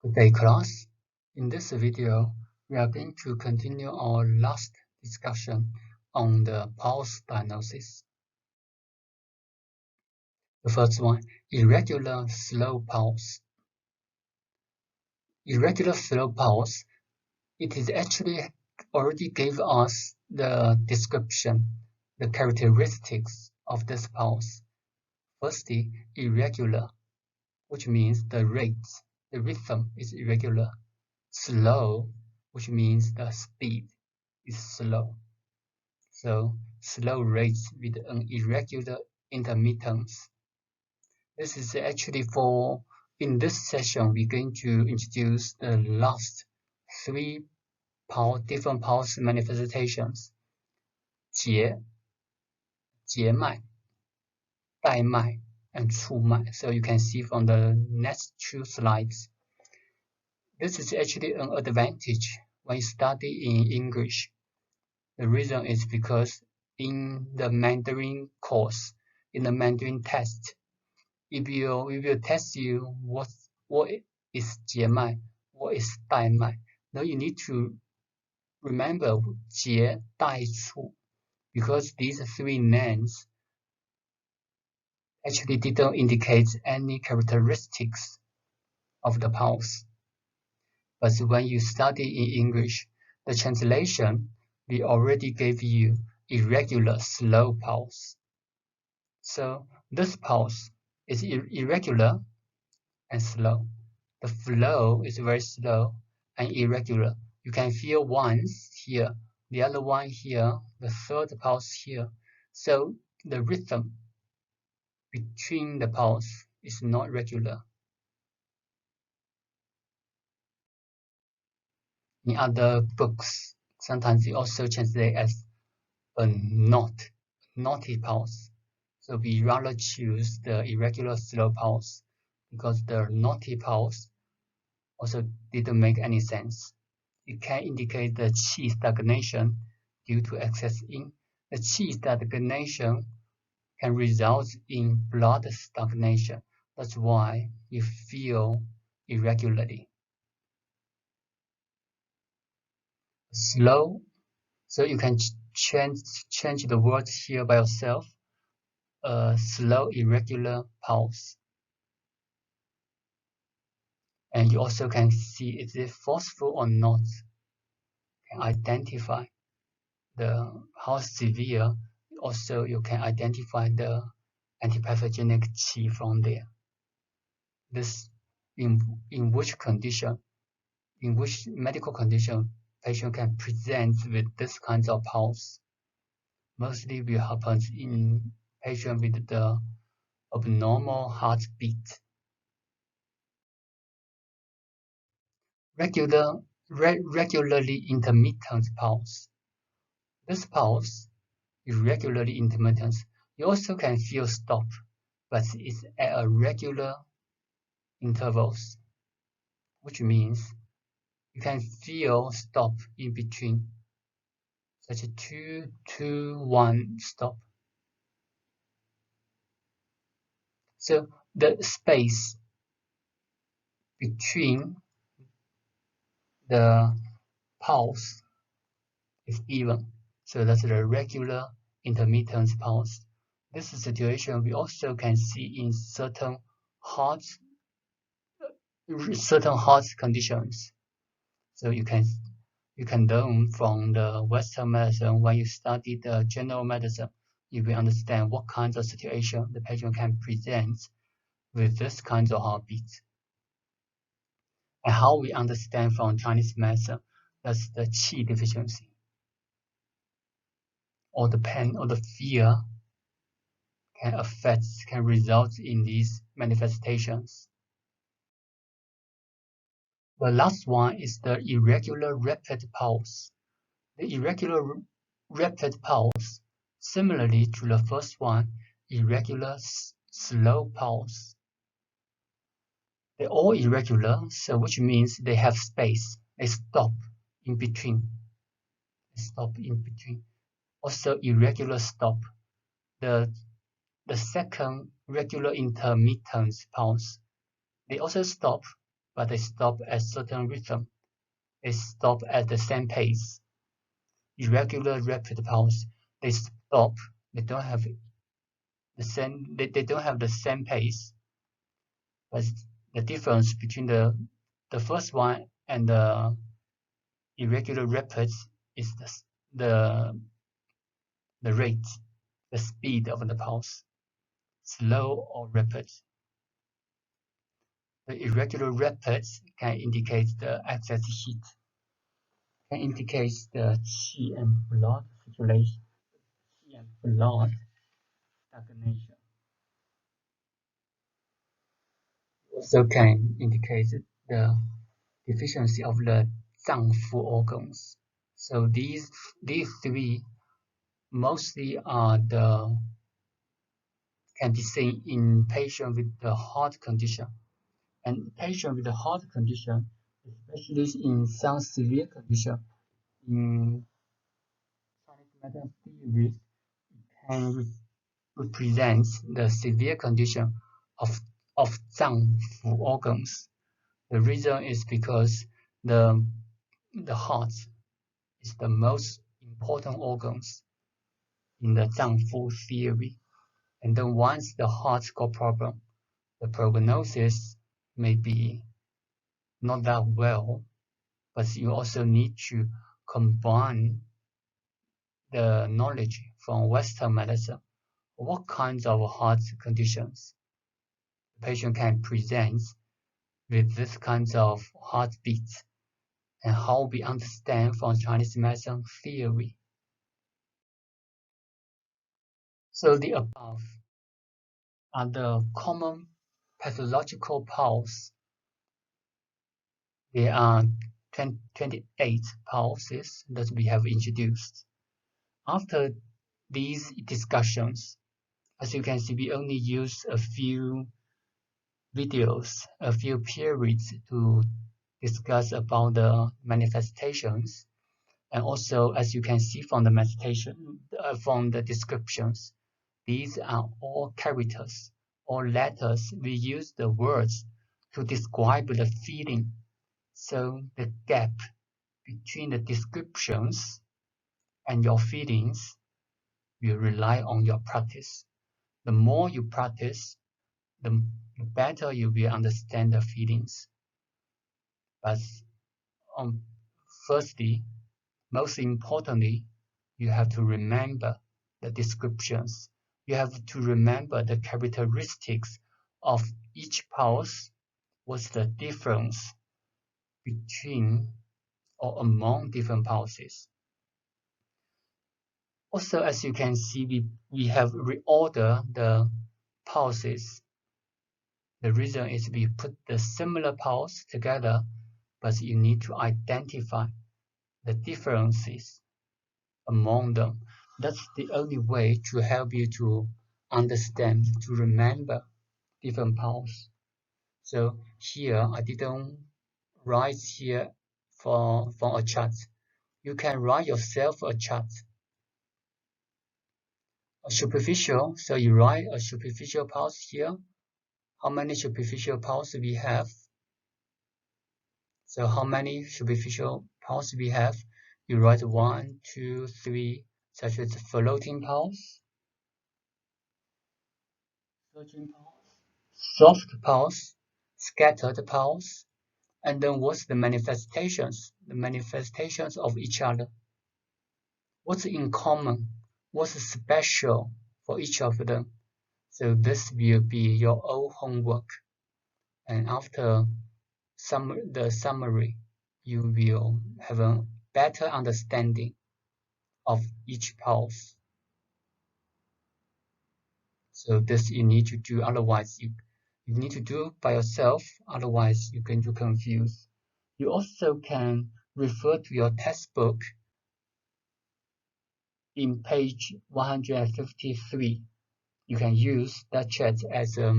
Good day, class. In this video, we are going to continue our last discussion on the pulse diagnosis. The first one, irregular slow pulse. Irregular slow pulse, it is actually already gave us the description, the characteristics of this pulse. Firstly, irregular, which means the rhythm is irregular. Slow, which means the speed is slow. So slow rates with an irregular intermittence. This is actually in this session, we're going to introduce the last three different pulse manifestations. 节脉, 带脉, and 触脉. So you can see from the next two slides. This is actually an advantage when you study in English. The reason is because in the Mandarin course, in the Mandarin test, if we will test you what is 节脉, what is 带脉, now you need to remember 节, 带, 触, because these three names actually didn't indicate any characteristics of the pulse. But when you study in English, the translation, we already gave you irregular slow pulse. So this pulse is irregular and slow. The flow is very slow and irregular. You can feel once here, the other one here, the third pulse here. So the rhythm between the pulse is not regular. In other books, sometimes they also translate as a naughty pulse. So we rather choose the irregular slow pulse because the naughty pulse also didn't make any sense. It can indicate the qi stagnation due to excess yin. The qi stagnation can result in blood stagnation. That's why you feel irregularly. Slow, so you can change the words here by yourself. A slow irregular pulse. And you also can see is it forceful or not. You can identify how severe. Also, you can identify the antipathogenic qi from there. This in which condition, in which medical condition patient can present with this kind of pulse. Mostly will happen in patient with the abnormal heartbeat. Regularly intermittent pulse. This pulse is regularly intermittent. You also can feel stop, but it's at a regular intervals, which means you can feel stop in between, such a 2, 2, 1 stop. So the space between the pulse is even. So that's the regular intermittent pulse. This situation we also can see in certain heart conditions. So you can learn from the Western medicine when you study the general medicine, you will understand what kinds of situation the patient can present with this kind of heartbeat. And how we understand from Chinese medicine, that's the qi deficiency, or the pain or the fear can result in these manifestations. The last one is the irregular rapid pulse. The irregular rapid pulse, similarly to the first one, irregular slow pulse. They're all irregular, so which means they have space. They stop in between. Also irregular stop. The second regular intermittent pulse, they also stop, but they stop at certain rhythm. They stop at the same pace. Irregular rapid pulse, they stop. They don't have the same. They don't have the same pace. But the difference between the first one and the irregular rapids is the rate, the speed of the pulse, slow or rapid. The irregular rapids can indicate the excess heat, can indicate the qi and blood circulation, qi and blood stagnation. Also can indicate the deficiency of the zangfu organs. So these three mostly are the can be seen in patients with the heart condition. And patients with the heart condition, especially in some severe condition, in Chinese medicine theory, can represent the severe condition of of zangfu organs. The reason is because the the heart is the most important organs in the zangfu theory. And then once the heart got problem, the prognosis may be not that well, but you also need to combine the knowledge from Western medicine. What kinds of heart conditions the patient can present with this kinds of heartbeats and how we understand from Chinese medicine theory. So the above are the common pathological pulse. There are 28 pulses that we have introduced. After these discussions, as you can see, we only use a few videos, a few periods to discuss about the manifestations. And also, as you can see from the from the descriptions, these are all characters or letters. We use the words to describe the feeling. So the gap between the descriptions and your feelings will rely on your practice. The more you practice, the better you will understand the feelings. But um, firstly, most importantly, you have to remember the descriptions. You have to remember the characteristics of each pulse. What's the difference between or among different pulses? Also, as you can see, we have reordered the pulses. The reason is we put the similar pulse together, but you need to identify the differences among them. That's the only way to help you to understand, to remember different pulse. So here I didn't write here for a chart. You can write yourself a chart. A superficial, so you write a superficial pulse here. How many superficial pulse we have? So how many superficial pulse we have? You write 1, 2, 3, such as floating pulse, surging pulse, soft pulse, scattered pulse, and then what's the manifestations? The manifestations of each other. What's in common? What's special for each of them? So this will be your own homework. And after the summary, you will have a better understanding of each pulse. So this you need to do, otherwise you need to do by yourself, otherwise you're going to confuse. You also can refer to your textbook in page 153. You can use that chat as a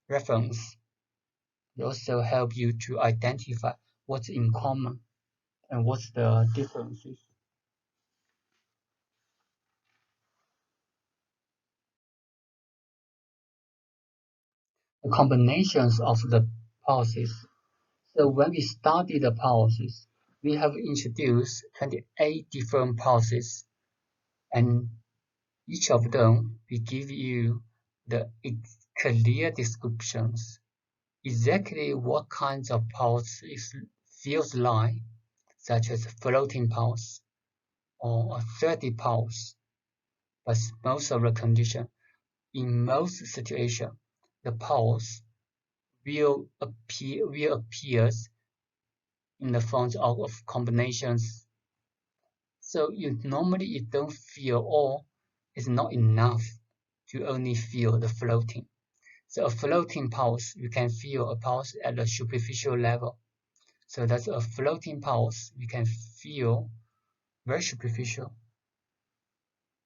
reference. It also help you to identify what's in common and what's the differences. The combinations of the pulses. So when we study the pulses, we have introduced 28 different pulses, and each of them will give you the clear descriptions, exactly what kinds of pulse it feels like, such as a floating pulse or a steady pulse. But most of the condition, in most situations, the pulse will appear in the form of combinations. So normally you don't feel, or it's not enough to only feel the floating. So a floating pulse, you can feel a pulse at the superficial level. So that's a floating pulse. We can feel very superficial.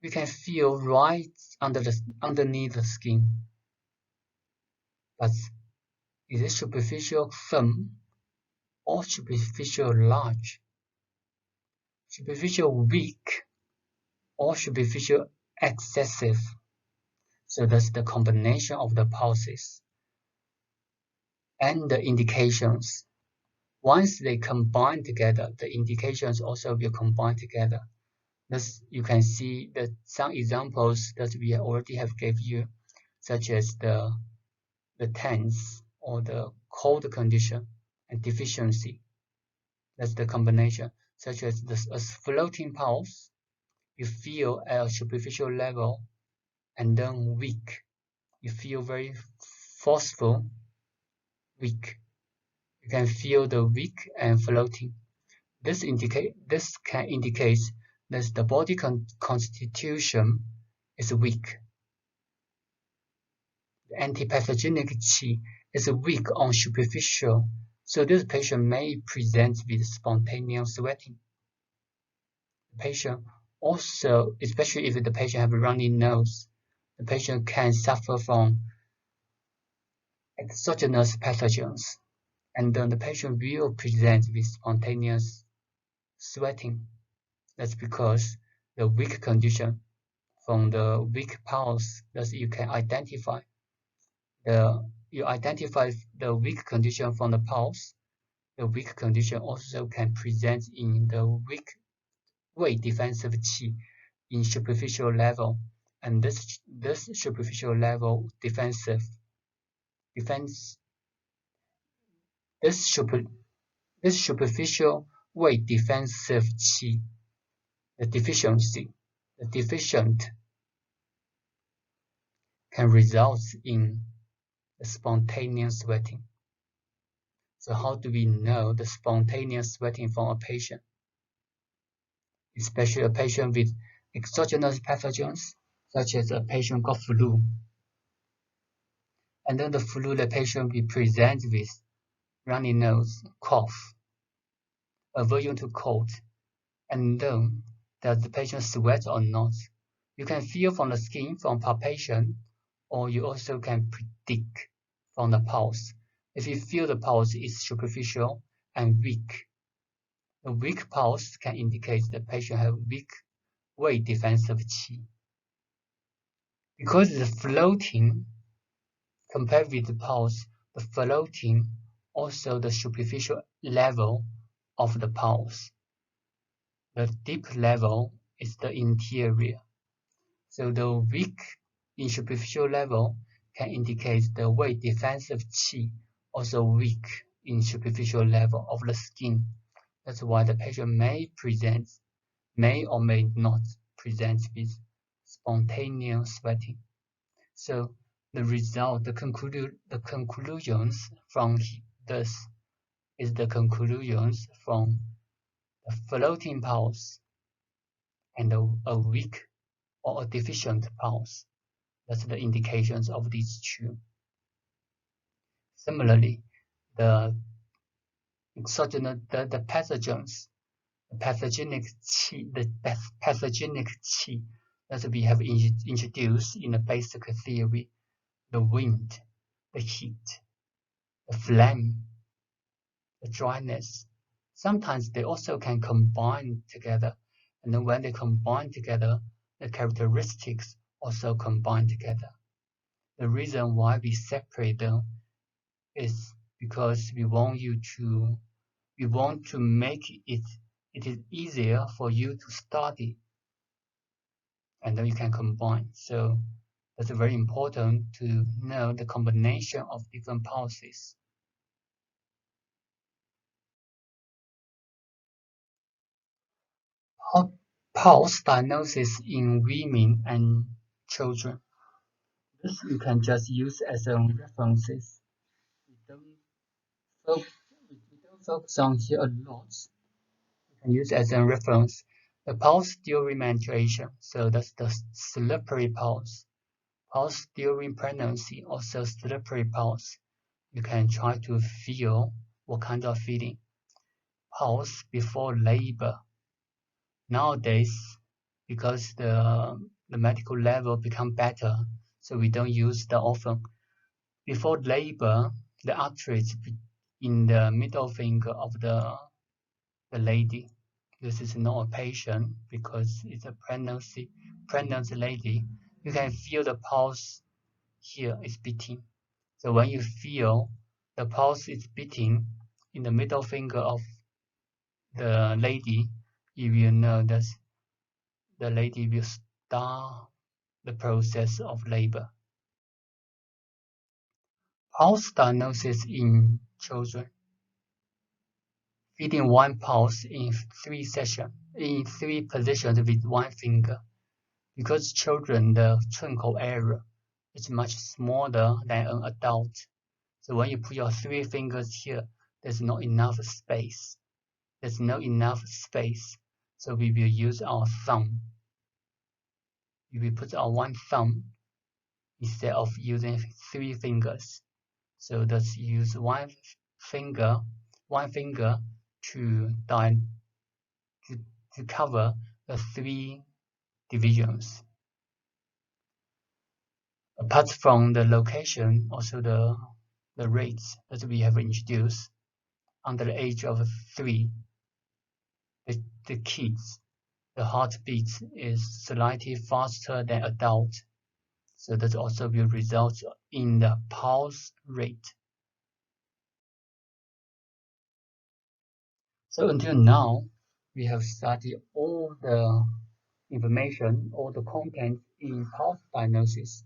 We can feel right underneath the skin. But is it superficial thin or superficial large? Superficial weak or superficial excessive? So that's the combination of the pulses and the indications. Once they combine together, the indications also will combine together. Thus, you can see that some examples that we already have gave you, such as the tense or the cold condition and deficiency. That's the combination, such as a floating pulse, you feel at a superficial level, and then weak. You feel very forceful, weak. You can feel the weak and floating. This can indicate that the body constitution is weak. The antipathogenic qi is weak on superficial, so this patient may present with spontaneous sweating. The patient also, especially if the patient have a runny nose, the patient can suffer from exogenous pathogens, and then the patient will present with spontaneous sweating. That's because the weak condition from the weak pulse, thus you can identify the weak condition from the pulse. The weak condition also can present in the weak weight defensive qi in superficial level, and this superficial level defense this superficial weight defensive qi, the deficient can result in spontaneous sweating. So how do we know the spontaneous sweating from a patient? Especially a patient with exogenous pathogens, such as a patient got flu. And then the flu, the patient will present with runny nose, cough, aversion to cold, and then does the patient sweat or not? You can feel from the skin, from palpation, or you also can predict from the pulse. If you feel the pulse is superficial and weak, a weak pulse can indicate the patient has weak weight defensive qi. Because the floating, compared with the pulse, the floating also the superficial level of the pulse. The deep level is the interior. So the weak in superficial level can indicate the weight defensive qi, also weak in superficial level of the skin. That's why the patient may or may not present with spontaneous sweating. So the result, the conclusions from this is the conclusions from the floating pulse and a weak or a deficient pulse. That's the indications of these two. Similarly, the exogenous, the pathogens, the pathogenic qi that we have introduced in the basic theory, the wind, the heat, the flame, the dryness. Sometimes they also can combine together, and then when they combine together, the characteristics also combine together. The reason why we separate them is because we want to make it is easier for you to study, and then you can combine. So that's very important to know the combination of different pulses. Pulse diagnosis in women and children. This you can just use as a references. We don't focus, we don't focus on here a lot. You can use as a reference. The pulse during menstruation, so that's the slippery pulse. Pulse during pregnancy, also slippery pulse. You can try to feel what kind of feeling. Pulse before labor. Nowadays, because the medical level become better, so we don't use that often. Before labor, the arteries in the middle finger of the lady. This is not a patient because it's a pregnant lady. You can feel the pulse here is beating. So when you feel the pulse is beating in the middle finger of the lady, you will know that the lady will start the process of labor. Pulse diagnosis in children. Feeding one pulse in 3 positions with one finger. Because children, the twinkle area is much smaller than an adult. So when you put your 3 fingers here, there's not enough space. There's not enough space. So we will use our thumb. We will put our one thumb instead of using 3 fingers. So let's use finger, one finger to cover the 3 divisions. Apart from the location, also the rates that we have introduced under the age of 3, the kids, the heartbeat is slightly faster than adult. So that also will result in the pulse rate. So until now, we have studied all the information, all the content in pulse diagnosis.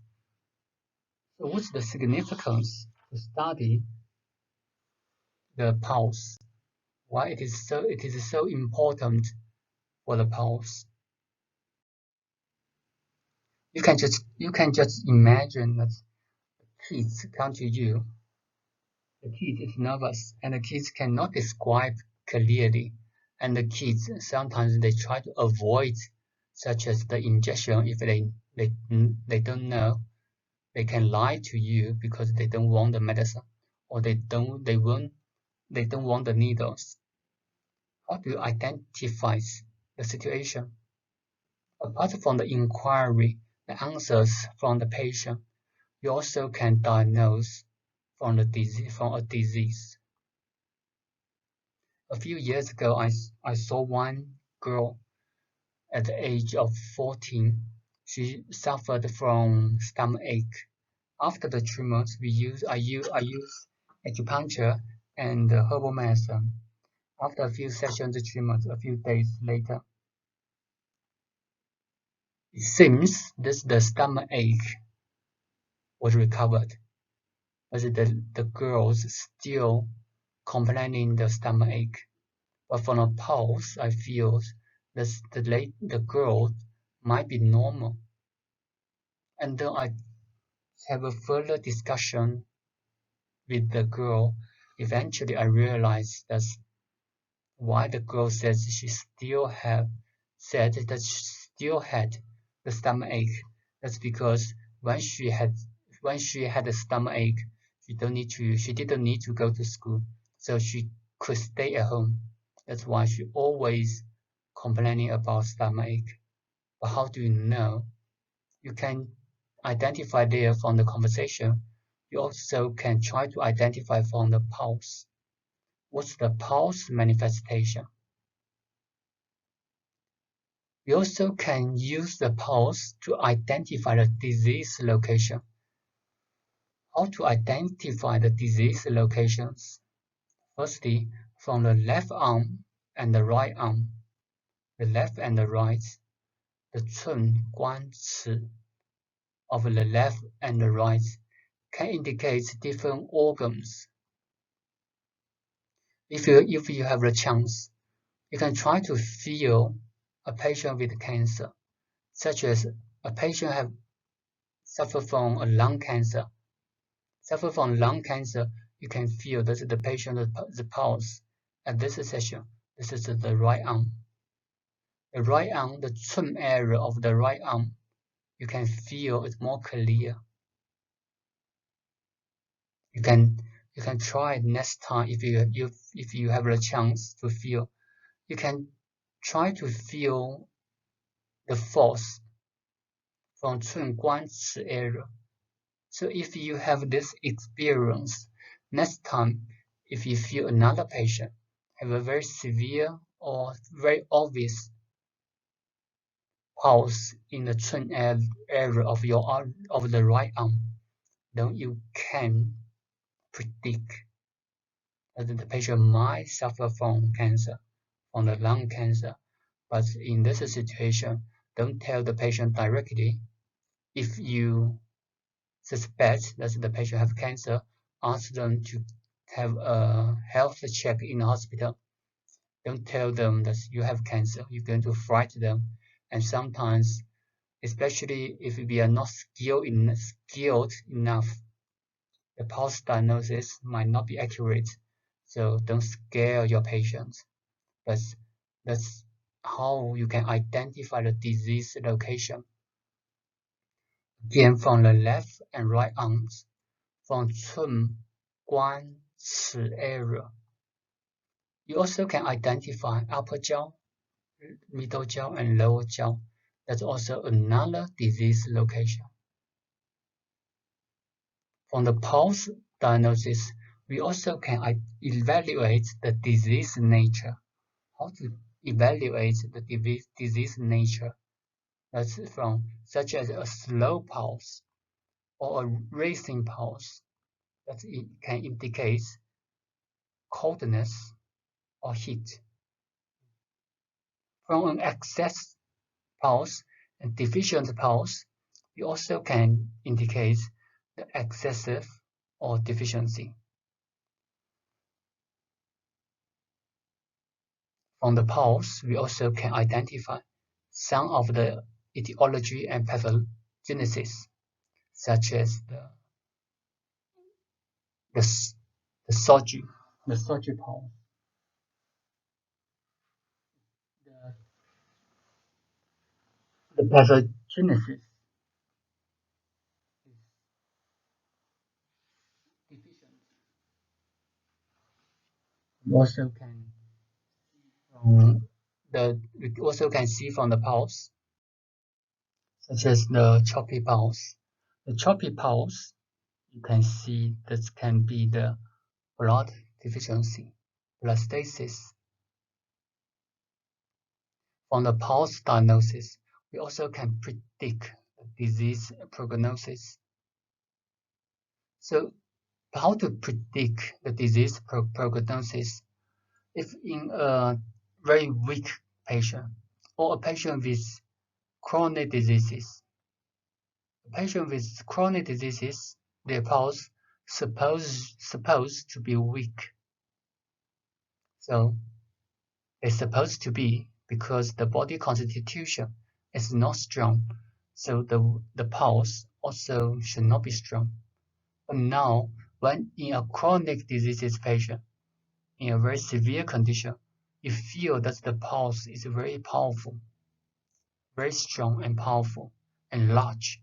So what's the significance to study the pulse? Why it is so important for the pulse? You can just imagine that kids come to you. The kid is nervous, and the kids cannot describe clearly. And the kids sometimes they try to avoid, such as the injection, if they don't know. They can lie to you because they don't want the medicine, or they don't want the needles. How do you identify the situation? Apart from the inquiry, the answers from the patient, you also can diagnose from a disease. A few years ago, I saw one girl at the age of 14. She suffered from stomach ache. After the treatment, I use acupuncture and herbal medicine. After a few sessions of treatment, a few days later, it seems the stomach ache was recovered, but the girls still complaining the stomach ache. But from a pulse, I feel the girl might be normal. And then I have a further discussion with the girl. Eventually, I realized that's why the girl says said that she still had the stomach ache. That's because when she had a stomach ache, she didn't need to go to school, so she could stay at home. That's why she always complaining about stomach ache. But how do you know? You can identify there from the conversation. You also can try to identify from the pulse. What's the pulse manifestation? We also can use the pulse to identify the disease location. How to identify the disease locations? Firstly, from the left arm and the right arm, the left and the right, the 寸关尺 of the left and the right can indicate different organs. If you have the chance, you can try to feel a patient with cancer, such as a patient suffer from a lung cancer. Suffer from lung cancer, you can feel that the patient the pulse at this session. This is the right arm. The right arm, the 寸 area of the right arm, you can feel it more clear. You can try next time if you have a chance to feel. You can try to feel the force from 寸关尺 area. So if you have this experience, next time if you feel another patient have a very severe or very obvious pulse in the 寸 area of the right arm, then you can predict that the patient might suffer from cancer, from the lung cancer. But in this situation, don't tell the patient directly. If you suspect that the patient have cancer, ask them to have a health check in the hospital. Don't tell them that you have cancer. You're going to frighten them. And sometimes, especially if we are not skilled enough, the pulse diagnosis might not be accurate. So don't scare your patients. But that's how you can identify the disease location. Again, from the left and right arms, from 寸关尺 area. You also can identify upper jaw, middle jaw, and lower jaw. That's also another disease location. From the pulse diagnosis, we also can evaluate the disease nature. How to evaluate the disease nature? That's from such as a slow pulse or a racing pulse. That it can indicate coldness or heat. From an excess pulse and deficient pulse, we also can indicate the excessive or deficiency. From the pulse, we also can identify some of the etiology and pathogenesis, such as the Soju pulse. The pathogenesis is deficient. We also can see from the pulse, such as the choppy pulse. The choppy pulse, you can see this can be the blood deficiency, blood stasis. From the pulse diagnosis, we also can predict the disease prognosis. So how to predict the disease prognosis? If in a very weak patient or a patient with chronic diseases, their pulse supposed to be weak. So it's supposed to be because the body constitution is not strong. So the pulse also should not be strong. But now, when in a chronic diseases patient, in a very severe condition, you feel that the pulse is very powerful, very strong and powerful and large.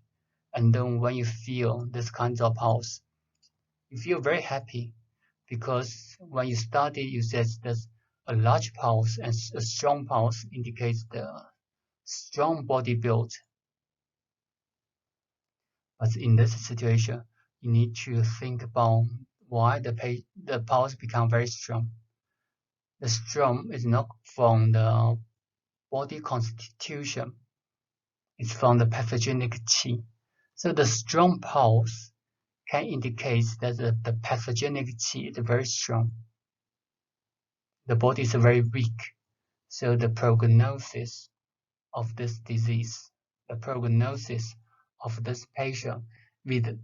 And then when you feel this kind of pulse, you feel very happy because when you study, you said that a large pulse and a strong pulse indicates the strong body build. But in this situation, you need to think about why the pulse become very strong. The strong is not from the body constitution, it's from the pathogenic qi. So the strong pulse can indicate that the pathogenicity is very strong. The body is very weak, so the prognosis of this disease, the prognosis of this patient with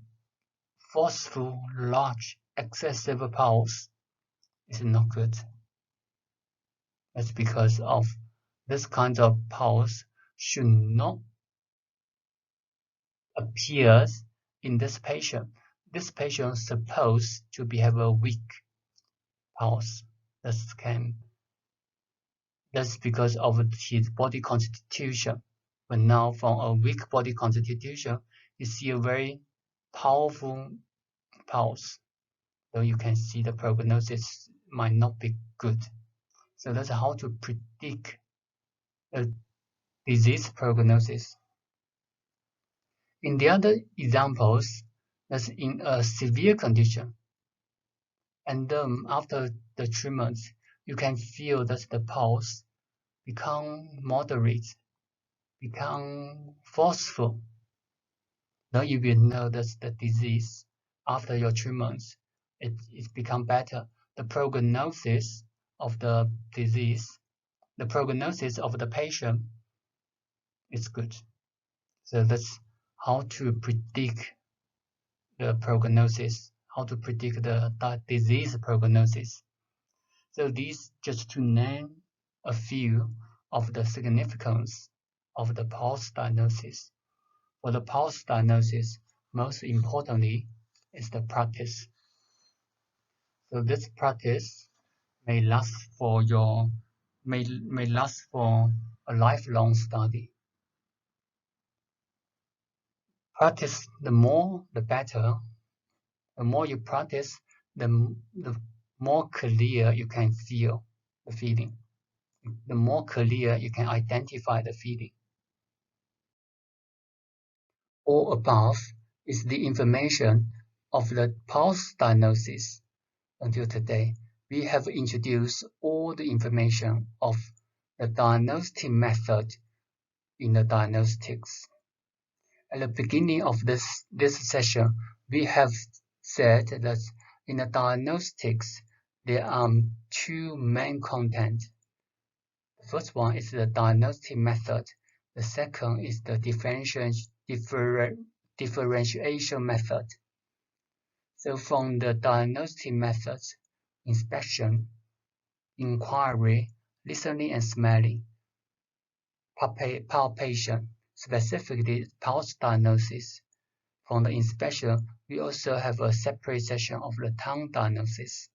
forceful, large, excessive pulse is not good. That's because of this kind of pulse should not appear in this patient. This patient is supposed to have a weak pulse. That's because of his body constitution. But now from a weak body constitution, you see a very powerful pulse. So you can see the prognosis might not be good. So that's how to predict a disease prognosis. In the other examples, that's in a severe condition. And then after the treatment, you can feel that the pulse become moderate, become forceful. Now you will know that the disease after your treatment, it's become better. The prognosis of the disease, the prognosis of the patient is good. So that's how to predict the prognosis, how to predict the disease prognosis. So these just to name a few of the significance of the pulse diagnosis. For the pulse diagnosis, most importantly is the practice. So this practice may last for a lifelong study. Practice the more the better. The more you practice, the more clear you can feel the feeling. The more clear you can identify the feeling. All above is the information of the pulse diagnosis. Until today, we have introduced all the information of the diagnostic method in the diagnostics. At the beginning of this session, we have said that in the diagnostics, there are two main content. The first one is the diagnostic method. The second is the differentiation method. So from the diagnostic methods, inspection, inquiry, listening and smelling, palpation, specifically pulse diagnosis. From the inspection, we also have a separate section of the tongue diagnosis.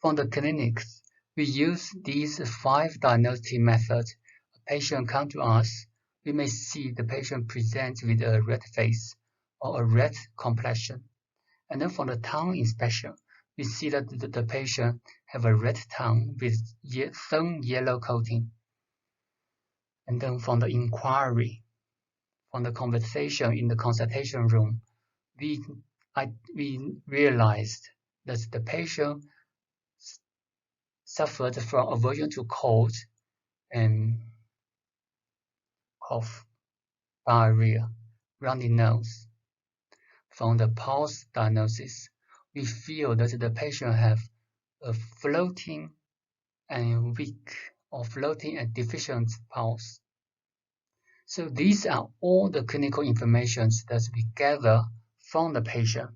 From the clinics, we use these 5 diagnostic methods. A patient comes to us, we may see the patient present with a red face or a red complexion. And then from the tongue inspection, we see that the patient have a red tongue with thin yellow coating. And then from the inquiry, from the conversation in the consultation room, we realized that the patient suffered from aversion to cold and cough, diarrhea, runny nose. From the pulse diagnosis, we feel that the patient have a floating and weak or floating and deficient pulse. So these are all the clinical information that we gather from the patient.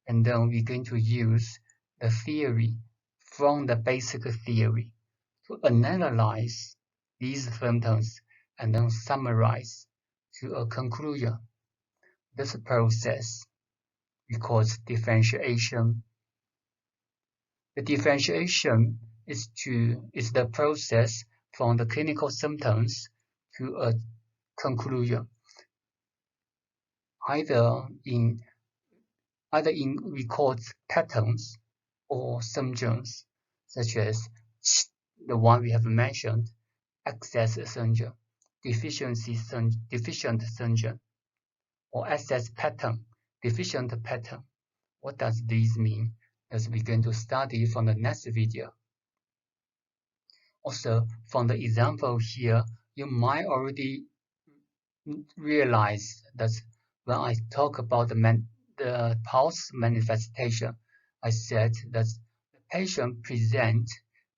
And then we're going to use the theory from the basic theory to analyze these symptoms and then summarize to a conclusion. This process we call differentiation. The differentiation is the process from the clinical symptoms to a conclusion, either in record patterns or symptoms, such as the one we have mentioned, excess syndrome, deficient syndrome, or excess pattern, deficient pattern. What does this mean? As we're going to study from the next video. Also, from the example here, you might already realize that when I talk about the pulse manifestation, I said that the patient presents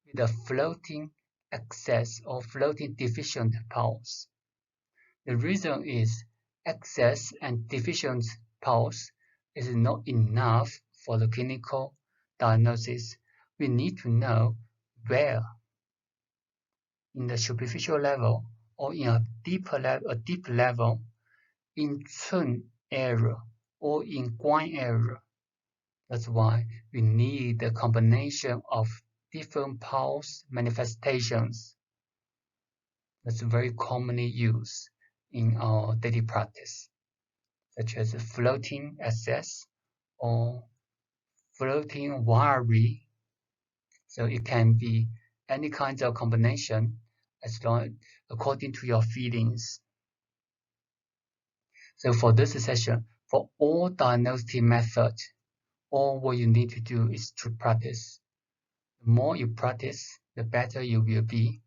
with a floating excess or floating deficient pulse. The reason is excess and deficient pulse is not enough for the clinical diagnosis. We need to know where, in the superficial level or in a deep level, in Chun area or in Guan area. That's why we need a combination of different pulse manifestations that's very commonly used in our daily practice, such as floating SS or floating wiry. So it can be any kind of combination as long according to your feelings. So for this session, for all diagnostic methods, all what you need to do is to practice. The more you practice, the better you will be.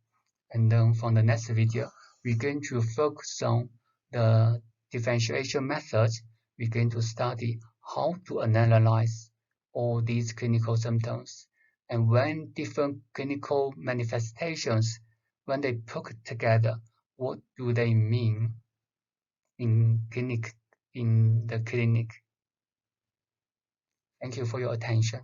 And then from the next video, we're going to focus on the differentiation methods. We're going to study how to analyze all these clinical symptoms and when different clinical manifestations, when they put together, what do they mean in the clinic. Thank you for your attention.